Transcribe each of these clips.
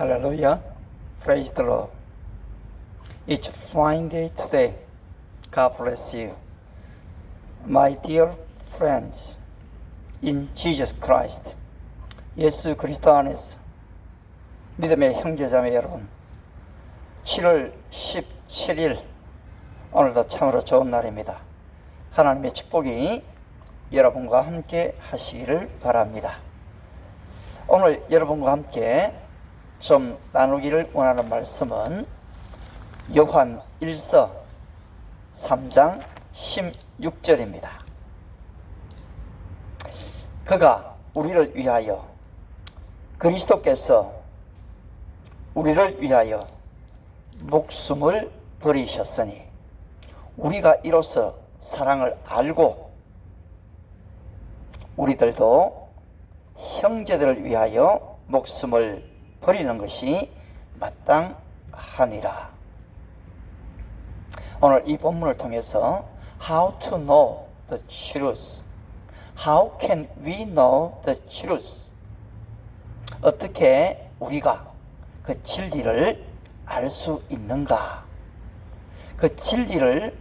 Hallelujah. Praise the Lord. It's fine day today. God bless you. My dear friends in Jesus Christ. 예수 그리스도 안에서 믿음의 형제자매 여러분, 7월 17일 오늘도 참으로 좋은 날입니다. 하나님의 축복이 여러분과 함께 하시기를 바랍니다. 오늘 여러분과 함께 좀 나누기를 원하는 말씀은 요한 1서 3장 16절입니다. 그가 우리를 위하여, 그리스도께서 우리를 위하여 목숨을 버리셨으니 우리가 이로써 사랑을 알고 우리들도 형제들을 위하여 목숨을 버리는 것이 마땅하니라. 오늘 이 본문을 통해서 How to know the truth. How can we know the truth? 어떻게 우리가 그 진리를 알 수 있는가? 그 진리를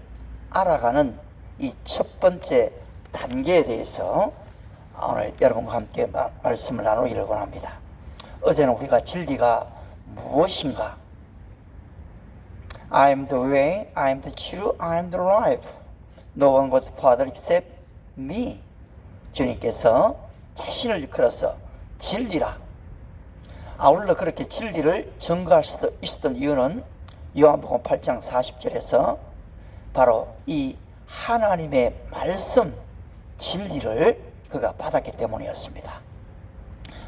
알아가는 이 첫 번째 단계에 대해서 오늘 여러분과 함께 말씀을 나누기를 원합니다. 어제는 우리가 진리가 무엇인가? I am the way, I am the truth, I am the life. No one goes to the Father except me. 주님께서 자신을 일컬어서 진리라. 아울러 그렇게 진리를 증거할 수도 있었던 이유는 요한복음 8장 40절에서 바로 이 하나님의 말씀, 진리를 그가 받았기 때문이었습니다.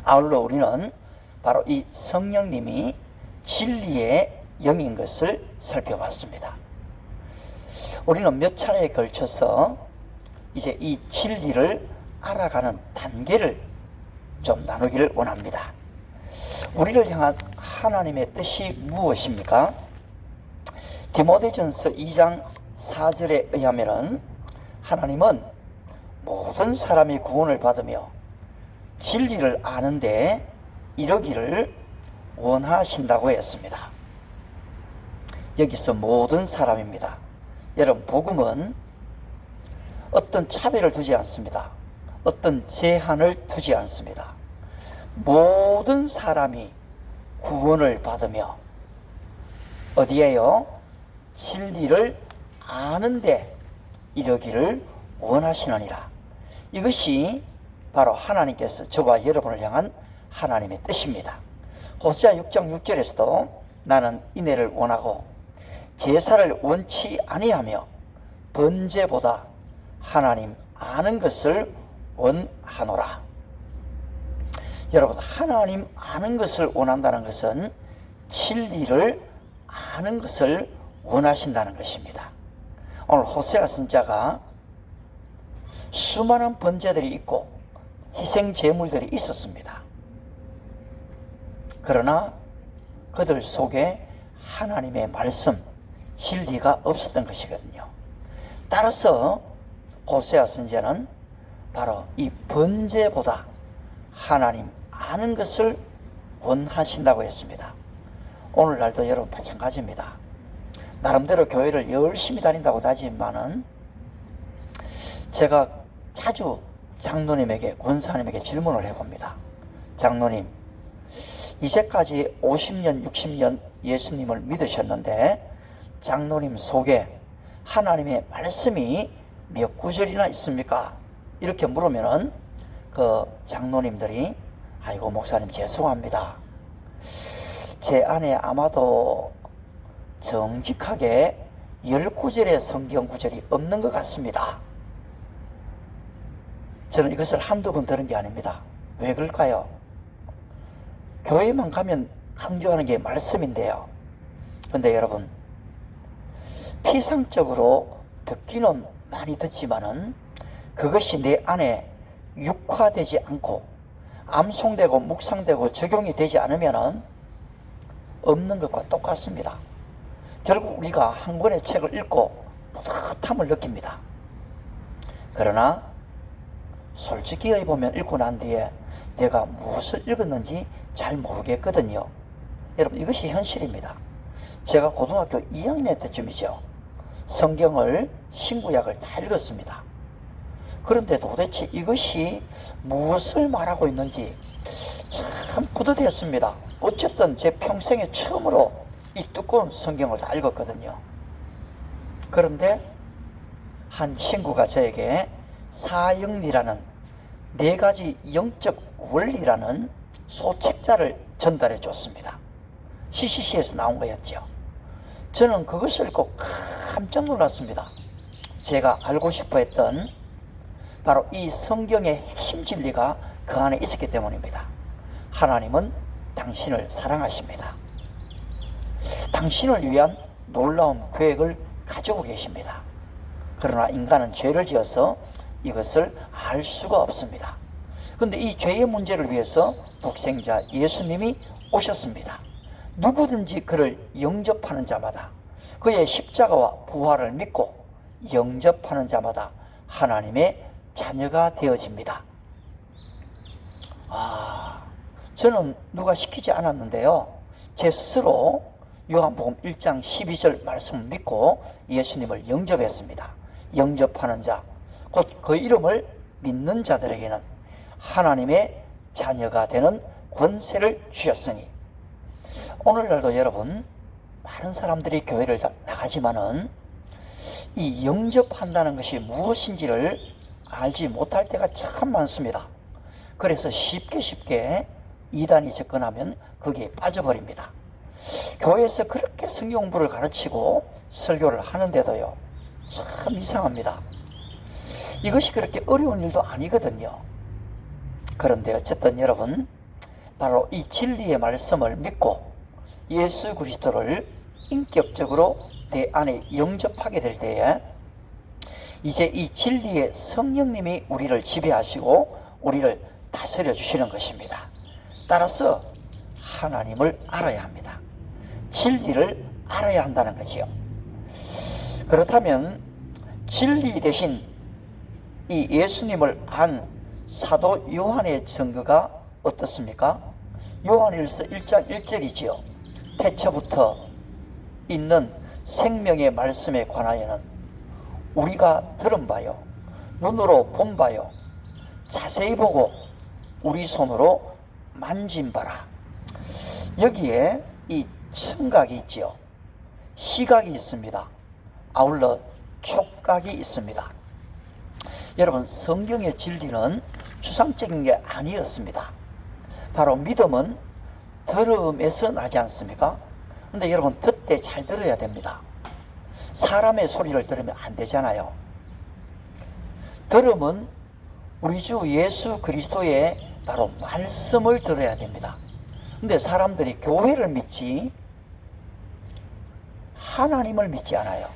아울러 우리는 바로 이 성령님이 진리의 영인 것을 살펴봤습니다. 우리는 몇 차례에 걸쳐서 이제 이 진리를 알아가는 단계를 좀 나누기를 원합니다. 우리를 향한 하나님의 뜻이 무엇입니까? 디모데전서 2장 4절에 의하면 하나님은 모든 사람이 구원을 받으며 진리를 아는데 이르기를 원하신다고 했습니다. 여기서 모든 사람입니다. 여러분, 복음은 어떤 차별을 두지 않습니다. 어떤 제한을 두지 않습니다. 모든 사람이 구원을 받으며 어디에요? 진리를 아는데 이르기를 원하시느니라. 이것이 바로 하나님께서 저와 여러분을 향한 하나님의 뜻입니다. 호세아 6장 6절에서도 나는 인애를 원하고 제사를 원치 아니하며 번제보다 하나님 아는 것을 원하노라. 여러분, 하나님 아는 것을 원한다는 것은 진리를 아는 것을 원하신다는 것입니다. 오늘 호세아 선지자가 수많은 번제들이 있고 희생 제물들이 있었습니다. 그러나 그들 속에 하나님의 말씀, 진리가 없었던 것이거든요. 따라서 호세아 선지자는 바로 이 번제보다 하나님 아는 것을 원하신다고 했습니다. 오늘날도 여러분 마찬가지입니다. 나름대로 교회를 열심히 다닌다고 다니지만은 제가 자주 장로님에게, 권사님에게 질문을 해봅니다. 장로님, 이제까지 50년, 60년 예수님을 믿으셨는데 장로님 속에 하나님의 말씀이 몇 구절이나 있습니까? 이렇게 물으면은 그 장로님들이 아이고 목사님 죄송합니다. 제 안에 아마도 정직하게 10구절의 성경 구절이 없는 것 같습니다. 저는 이것을 한두 번 들은 게 아닙니다. 왜 그럴까요? 교회만 가면 강조하는 게 말씀인데요. 그런데 여러분, 피상적으로 듣기는 많이 듣지만은 그것이 내 안에 육화되지 않고 암송되고 묵상되고 적용이 되지 않으면은 없는 것과 똑같습니다. 결국 우리가 한 권의 책을 읽고 뿌듯함을 느낍니다. 그러나 솔직히 보면 읽고 난 뒤에 내가 무엇을 읽었는지 잘 모르겠거든요. 여러분, 이것이 현실입니다. 제가 고등학교 2학년 때쯤이죠. 성경을, 신구약을 다 읽었습니다. 그런데 도대체 이것이 무엇을 말하고 있는지 참 뿌듯했습니다. 어쨌든 제 평생에 처음으로 이 두꺼운 성경을 다 읽었거든요. 그런데 한 친구가 저에게 사영리라는 4가지 영적 원리라는 소책자를 전달해 줬습니다. CCC에서 나온 거였죠. 저는 그것을 읽고 깜짝 놀랐습니다. 제가 알고 싶어 했던 바로 이 성경의 핵심 진리가 그 안에 있었기 때문입니다. 하나님은 당신을 사랑하십니다. 당신을 위한 놀라운 계획을 가지고 계십니다. 그러나 인간은 죄를 지어서 이것을 알 수가 없습니다. 그런데 이 죄의 문제를 위해서 독생자 예수님이 오셨습니다. 누구든지 그를 영접하는 자마다, 그의 십자가와 부활을 믿고 영접하는 자마다 하나님의 자녀가 되어집니다. 저는 누가 시키지 않았는데요, 제 스스로 요한복음 1장 12절 말씀을 믿고 예수님을 영접했습니다. 영접하는 자, 곧 그 이름을 믿는 자들에게는 하나님의 자녀가 되는 권세를 주셨으니. 오늘날도 여러분, 많은 사람들이 교회를 나가지만은 이 영접한다는 것이 무엇인지를 알지 못할 때가 참 많습니다. 그래서 쉽게 이단이 접근하면 거기에 빠져버립니다. 교회에서 그렇게 성경 공부를 가르치고 설교를 하는데도요, 참 이상합니다. 이것이 그렇게 어려운 일도 아니거든요. 그런데 어쨌든 여러분, 바로 이 진리의 말씀을 믿고 예수 그리스도를 인격적으로 내 안에 영접하게 될 때에 이제 이 진리의 성령님이 우리를 지배하시고 우리를 다스려 주시는 것입니다. 따라서 하나님을 알아야 합니다. 진리를 알아야 한다는 거지요. 그렇다면 진리 대신 이 예수님을 안 사도 요한의 증거가 어떻습니까? 요한일서 1장 1절이지요. 태초부터 있는 생명의 말씀에 관하여는 우리가 들은 바요, 눈으로 본 바요, 자세히 보고 우리 손으로 만진 바라. 여기에 이 청각이 있지요. 시각이 있습니다. 아울러 촉각이 있습니다. 여러분, 성경의 진리는 추상적인 게 아니었습니다. 바로 믿음은 들음에서 나지 않습니까? 근데 여러분, 듣되 잘 들어야 됩니다. 사람의 소리를 들으면 안 되잖아요. 들음은 우리 주 예수 그리스도의 바로 말씀을 들어야 됩니다. 근데 사람들이 교회를 믿지 하나님을 믿지 않아요.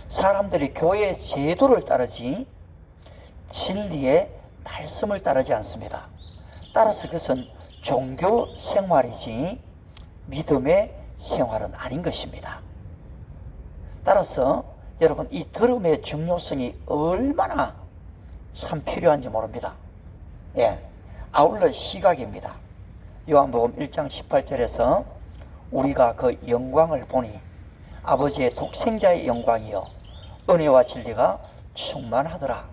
사람들이 교회의 제도를 따르지 진리의 말씀을 따르지 않습니다. 따라서 그것은 종교 생활이지 믿음의 생활은 아닌 것입니다. 따라서 여러분, 이 들음의 중요성이 얼마나 참 필요한지 모릅니다. 아울러 시각입니다. 요한복음 1장 18절에서 우리가 그 영광을 보니 아버지의 독생자의 영광이요 은혜와 진리가 충만하더라.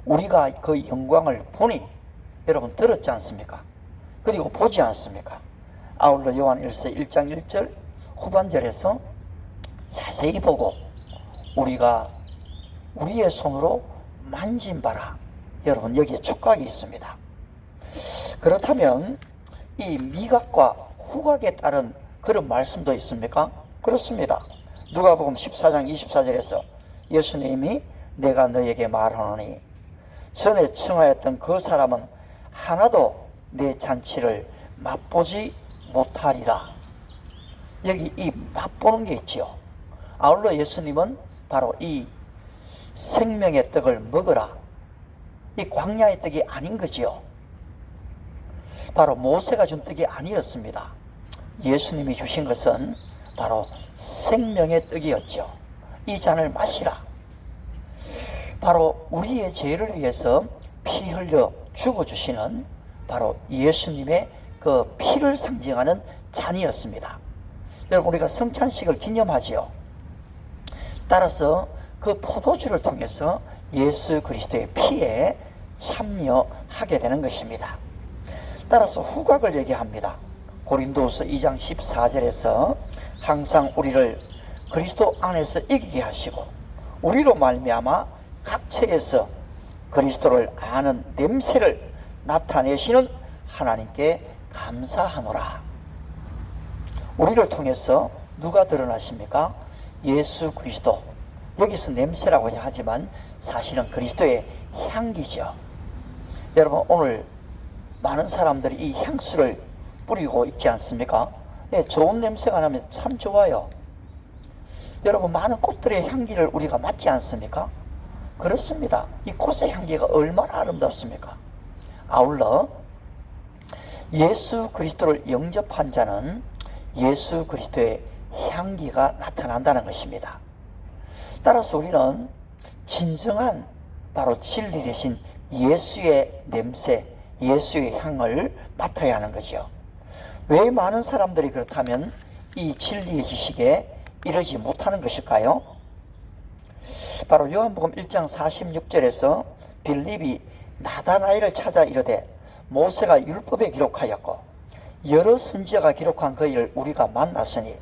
우리가 그 영광을 보니, 여러분 들었지 않습니까? 그리고 보지 않습니까? 아울러 요한일서 1장 1절 후반절에서 자세히 보고 우리가 우리의 손으로 만진 바라. 여러분, 여기에 촉각이 있습니다. 그렇다면 이 미각과 후각에 따른 그런 말씀도 있습니까? 그렇습니다. 누가복음 14장 24절에서 예수님이 내가 너에게 말하노니 전에 청하였던 그 사람은 하나도 내 잔치를 맛보지 못하리라. 여기 이 맛보는 게 있지요. 아울러 예수님은 바로 이 생명의 떡을 먹으라, 이 광야의 떡이 아닌 거지요. 바로 모세가 준 떡이 아니었습니다. 예수님이 주신 것은 바로 생명의 떡이었죠. 이 잔을 마시라. 바로 우리의 죄를 위해서 피 흘려 죽어주시는 바로 예수님의 그 피를 상징하는 잔이었습니다. 여러분, 우리가 성찬식을 기념하지요. 따라서 그 포도주를 통해서 예수 그리스도의 피에 참여하게 되는 것입니다. 따라서 후각을 얘기합니다. 고린도후서 2장 14절에서 항상 우리를 그리스도 안에서 이기게 하시고 우리로 말미암아 각처에서 그리스도를 아는 냄새를 나타내시는 하나님께 감사하노라. 우리를 통해서 누가 드러나십니까? 예수 그리스도. 여기서 냄새라고 하지만 사실은 그리스도의 향기죠. 여러분, 오늘 많은 사람들이 이 향수를 뿌리고 있지 않습니까? 예, 좋은 냄새가 나면 참 좋아요. 여러분, 많은 꽃들의 향기를 우리가 맡지 않습니까? 그렇습니다. 이 꽃의 향기가 얼마나 아름답습니까? 아울러 예수 그리스도를 영접한 자는 예수 그리스도의 향기가 나타난다는 것입니다. 따라서 우리는 진정한 바로 진리 대신 예수의 냄새, 예수의 향을 맡아야 하는 거죠. 왜 많은 사람들이 그렇다면 이 진리의 지식에 이르지 못하는 것일까요? 바로 요한복음 1장 46절에서 빌립이 나다나엘을 찾아 이르되 모세가 율법에 기록하였고 여러 선지자가 기록한 그 일을 우리가 만났으니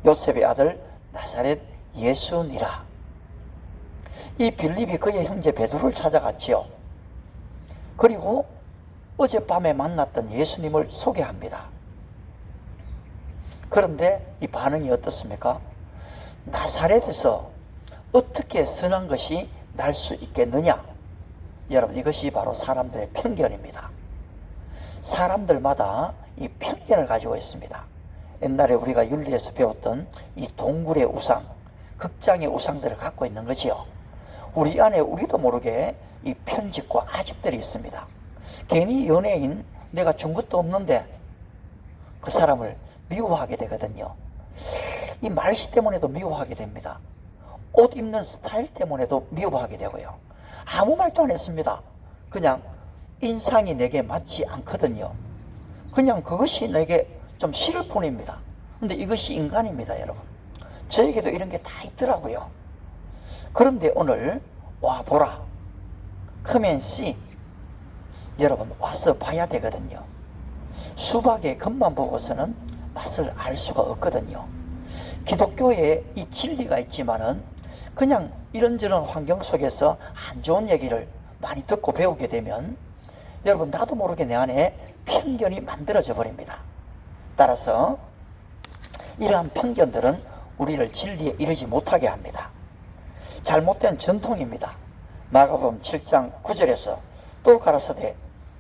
요셉의 아들 나사렛 예수니라. 이 빌립이 그의 형제 베드로를 찾아갔지요. 그리고 어젯밤에 만났던 예수님을 소개합니다. 그런데 이 반응이 어떻습니까? 나사렛에서 어떻게 선한 것이 날 수 있겠느냐? 여러분, 이것이 바로 사람들의 편견입니다. 사람들마다 이 편견을 가지고 있습니다. 옛날에 우리가 윤리에서 배웠던 이 동굴의 우상, 극장의 우상들을 갖고 있는 거지요. 우리 안에 우리도 모르게 이 편집과 아집들이 있습니다. 괜히 연예인, 내가 준 것도 없는데 그 사람을 미워하게 되거든요. 이 말씨 때문에도 미워하게 됩니다. 옷 입는 스타일 때문에도 미워하게 되고요. 아무 말도 안 했습니다. 그냥 인상이 내게 맞지 않거든요. 그냥 그것이 내게 좀 싫을 뿐입니다. 근데 이것이 인간입니다, 여러분. 저에게도 이런 게 다 있더라고요. 그런데 오늘 와 보라, come and see. 여러분, 와서 봐야 되거든요. 수박의 겉만 보고서는 맛을 알 수가 없거든요. 기독교에 이 진리가 있지만은 그냥 이런저런 환경 속에서 안 좋은 얘기를 많이 듣고 배우게 되면 여러분, 나도 모르게 내 안에 편견이 만들어져 버립니다. 따라서 이러한 편견들은 우리를 진리에 이르지 못하게 합니다. 잘못된 전통입니다. 마가복음 7장 9절에서 또 가라사대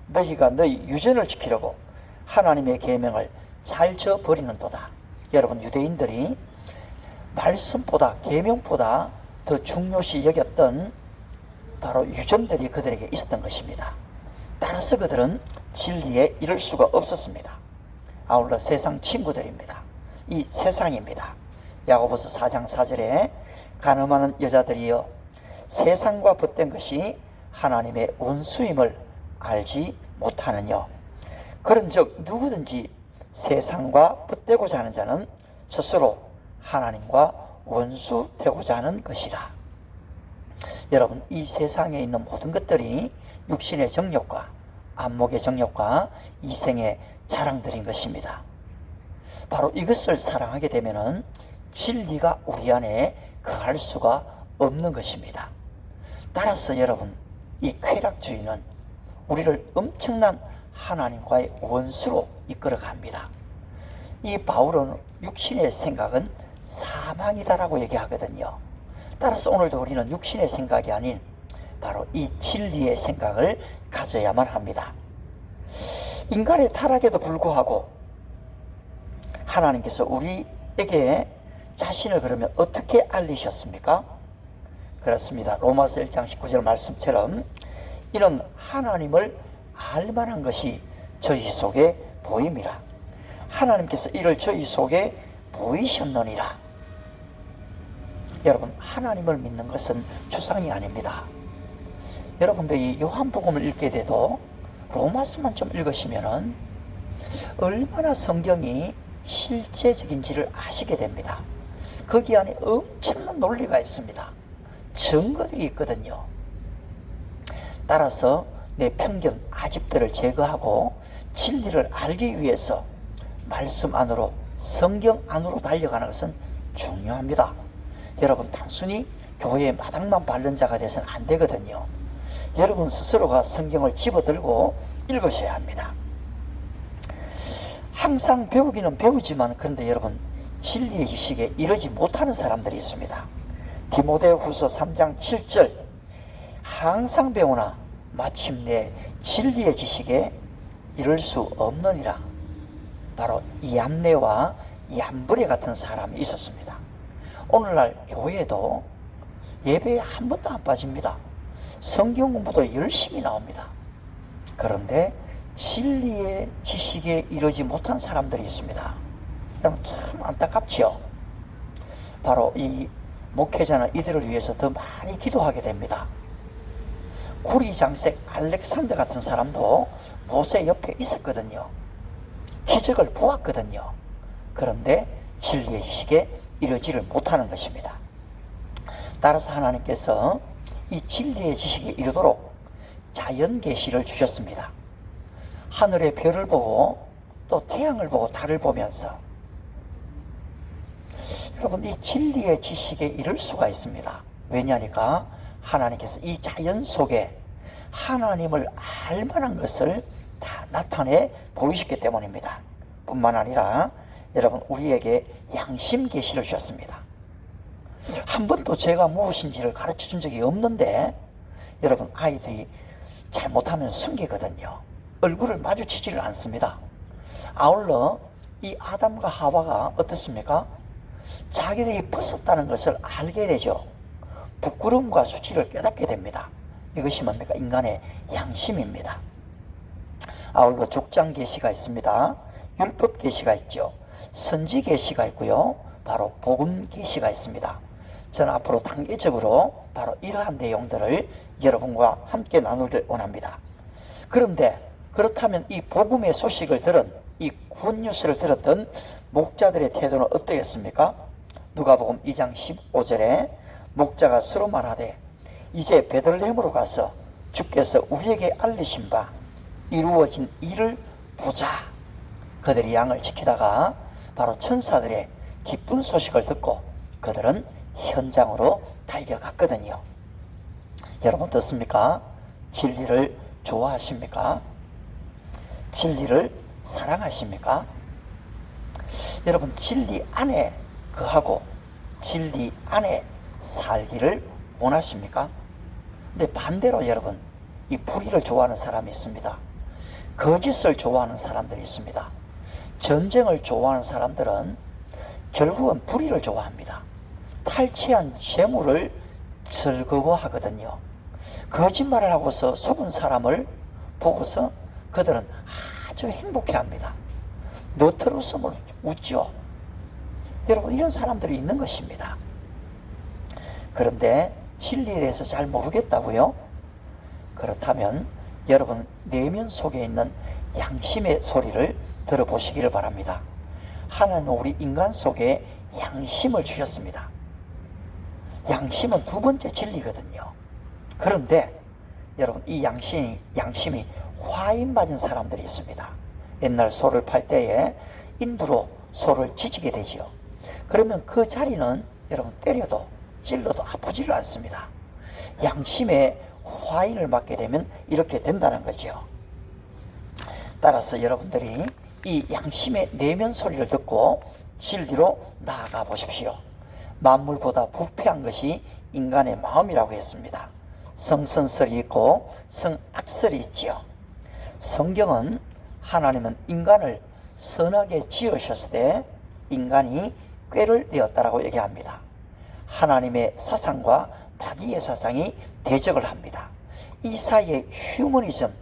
너희가 너희 유전을 지키려고 하나님의 계명을 잘 저버리는도다. 여러분, 유대인들이 말씀보다 계명보다 더 중요시 여겼던 바로 유전들이 그들에게 있었던 것입니다. 따라서 그들은 진리에 이를 수가 없었습니다. 아울러 세상 친구들입니다. 이 세상입니다. 야고보서 4장 4절에 간음하는 여자들이여 세상과 벗된 것이 하나님의 원수임을 알지 못하느냐. 그런즉 누구든지 세상과 벗되고자 하는 자는 스스로 하나님과 원수 되고자 하는 것이라. 여러분, 이 세상에 있는 모든 것들이 육신의 정욕과 안목의 정욕과 이생의 자랑들인 것입니다. 바로 이것을 사랑하게 되면은 진리가 우리 안에 거할 수가 없는 것입니다. 따라서 여러분, 이 쾌락주의는 우리를 엄청난 하나님과의 원수로 이끌어갑니다. 이 바울은 육신의 생각은 사망이다라고 얘기하거든요. 따라서 오늘도 우리는 육신의 생각이 아닌 바로 이 진리의 생각을 가져야만 합니다. 인간의 타락에도 불구하고 하나님께서 우리에게 자신을 그러면 어떻게 알리셨습니까? 그렇습니다. 로마서 1장 19절 말씀처럼 이런 하나님을 알만한 것이 저희 속에 보임이라. 하나님께서 이를 저희 속에 보이셨느니라. 여러분, 하나님을 믿는 것은 추상이 아닙니다. 여러분들 이 요한복음을 읽게 돼도 로마서만 좀 읽으시면은 얼마나 성경이 실제적인지를 아시게 됩니다. 거기 안에 엄청난 논리가 있습니다. 증거들이 있거든요. 따라서 내 편견, 아집들을 제거하고 진리를 알기 위해서 말씀 안으로, 성경 안으로 달려가는 것은 중요합니다. 여러분, 단순히 교회의 마당만 밟는 자가 돼서는 안 되거든요. 여러분 스스로가 성경을 집어들고 읽으셔야 합니다. 항상 배우기는 배우지만, 그런데 여러분, 진리의 지식에 이르지 못하는 사람들이 있습니다. 디모데후서 3장 7절, 항상 배우나 마침내 진리의 지식에 이를 수 없느니라. 바로 얌내와 얌브레 같은 사람이 있었습니다. 오늘날 교회도 예배에 한 번도 안 빠집니다. 성경 공부도 열심히 나옵니다. 그런데 진리의 지식에 이르지 못한 사람들이 있습니다. 여러분, 참 안타깝지요. 바로 이 목회자는 이들을 위해서 더 많이 기도하게 됩니다. 구리 장색 알렉산더 같은 사람도 모세 옆에 있었거든요. 기적을 보았거든요. 그런데 진리의 지식에 이르지를 못하는 것입니다. 따라서 하나님께서 이 진리의 지식에 이르도록 자연 계시를 주셨습니다. 하늘의 별을 보고 또 태양을 보고 달을 보면서 여러분, 이 진리의 지식에 이를 수가 있습니다. 왜냐하니까 하나님께서 이 자연 속에 하나님을 알만한 것을 다 나타내 보이셨기 때문입니다. 뿐만 아니라 여러분, 우리에게 양심 계시를 주셨습니다. 한 번도 제가 무엇인지를 가르쳐 준 적이 없는데 여러분, 아이들이 잘못하면 숨기거든요. 얼굴을 마주치지를 않습니다. 아울러 이 아담과 하와가 어떻습니까? 자기들이 벗었다는 것을 알게 되죠. 부끄러움과 수치를 깨닫게 됩니다. 이것이 뭡니까? 인간의 양심입니다. 아울러 족장 계시가 있습니다. 율법 계시가 있죠. 선지 계시가 있고요. 바로 복음 계시가 있습니다. 저는 앞으로 단계적으로 바로 이러한 내용들을 여러분과 함께 나누길 원합니다. 그런데 그렇다면 이 복음의 소식을 들은, 이 굿뉴스를 들었던 목자들의 태도는 어떠했습니까? 누가복음 2장 15절에 목자가 서로 말하되 이제 베들레헴으로 가서 주께서 우리에게 알리신 바 이루어진 일을 보자. 그들이 양을 지키다가 바로 천사들의 기쁜 소식을 듣고 그들은 현장으로 달려갔거든요. 여러분 어떻습니까? 진리를 좋아하십니까? 진리를 사랑하십니까? 여러분, 진리 안에 거하고 진리 안에 살기를 원하십니까? 근데 반대로 여러분, 이 불의를 좋아하는 사람이 있습니다. 거짓을 좋아하는 사람들이 있습니다. 전쟁을 좋아하는 사람들은 결국은 불의를 좋아합니다. 탈취한 재물을 즐거워하거든요. 거짓말을 하고서 속은 사람을 보고서 그들은 아주 행복해합니다. 너트로섬을 웃죠. 여러분, 이런 사람들이 있는 것입니다. 그런데 진리에 대해서 잘 모르겠다고요? 그렇다면 여러분, 내면 속에 있는 양심의 소리를 들어보시기를 바랍니다. 하나님은 우리 인간 속에 양심을 주셨습니다. 양심은 두 번째 진리거든요. 그런데 여러분, 이 양심이 화인 맞은 사람들이 있습니다. 옛날 소를 팔 때에 인두로 소를 지지게 되지요. 그러면 그 자리는 여러분, 때려도 찔러도 아프지를 않습니다. 양심에 화인을 맞게 되면 이렇게 된다는 거죠. 따라서 여러분들이 이 양심의 내면 소리를 듣고 진리로 나아가 보십시오. 만물보다 부패한 것이 인간의 마음이라고 했습니다. 성선설이 있고 성악설이 있지요. 성경은 하나님은 인간을 선하게 지으셨을 때 인간이 꾀를 내었다라고 얘기합니다. 하나님의 사상과 마귀의 사상이 대적을 합니다. 이 사이에 휴머니즘,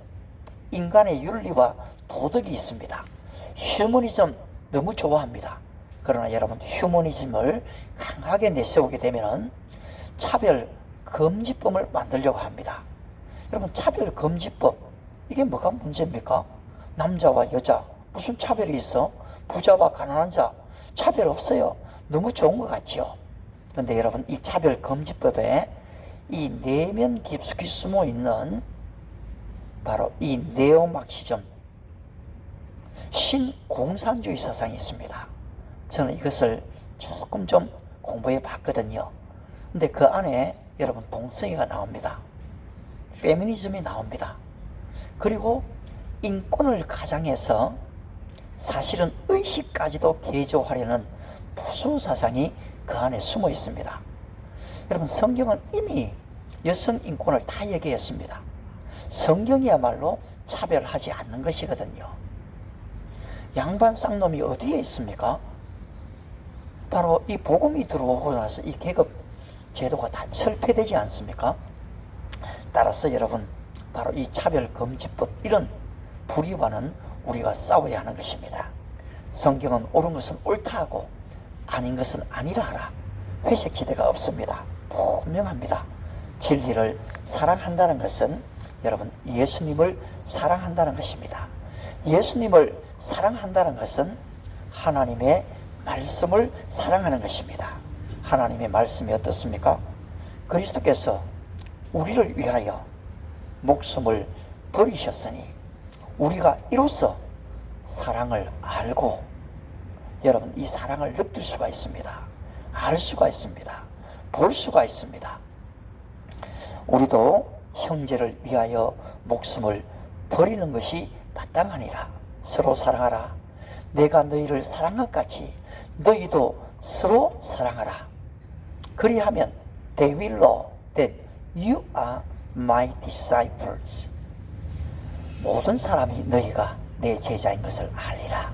인간의 윤리와 도덕이 있습니다. 휴머니즘 너무 좋아합니다. 그러나 여러분, 휴머니즘을 강하게 내세우게 되면 차별 금지법을 만들려고 합니다. 여러분, 차별 금지법, 이게 뭐가 문제입니까? 남자와 여자 무슨 차별이 있어? 부자와 가난한 자 차별 없어요. 너무 좋은 것 같죠. 그런데 여러분, 이 차별금지법에 이 내면 깊숙이 숨어 있는 바로 이 네오마르크시즘, 신공산주의 사상이 있습니다. 저는 이것을 조금 좀 공부해 봤거든요. 근데 그 안에 여러분 동성애가 나옵니다. 페미니즘이 나옵니다. 그리고 인권을 가장해서 사실은 의식까지도 개조하려는 무슨 사상이 그 안에 숨어 있습니다. 여러분, 성경은 이미 여성 인권을 다 얘기했습니다. 성경이야말로 차별하지 않는 것이거든요. 양반 쌍놈이 어디에 있습니까? 바로 이 복음이 들어오고 나서 이 계급 제도가 다 철폐되지 않습니까? 따라서 여러분, 바로 이 차별금지법, 이런 불의와는 우리가 싸워야 하는 것입니다. 성경은 옳은 것은 옳다 하고 아닌 것은 아니라 하라. 회색지대가 없습니다. 분명합니다. 진리를 사랑한다는 것은 여러분, 예수님을 사랑한다는 것입니다. 예수님을 사랑한다는 것은 하나님의 말씀을 사랑하는 것입니다. 하나님의 말씀이 어떻습니까? 그리스도께서 우리를 위하여 목숨을 버리셨으니 우리가 이로써 사랑을 알고, 여러분, 이 사랑을 느낄 수가 있습니다. 알 수가 있습니다. 볼 수가 있습니다. 우리도 형제를 위하여 목숨을 버리는 것이 마땅하니라. 서로 사랑하라. 내가 너희를 사랑한 것 같이 너희도 서로 사랑하라. 그리하면 they will know that you are my disciples. 모든 사람이 너희가 내 제자인 것을 알리라.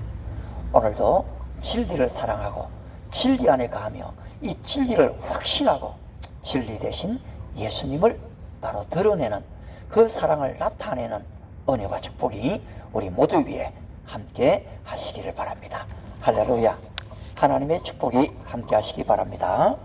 오늘도 진리를 사랑하고 진리 안에 가며 이 진리를 확신하고 진리 대신 예수님을 바로 드러내는, 그 사랑을 나타내는 은혜와 축복이 우리 모두 위에 함께 하시기를 바랍니다. 할렐루야. 하나님의 축복이 함께 하시기 바랍니다.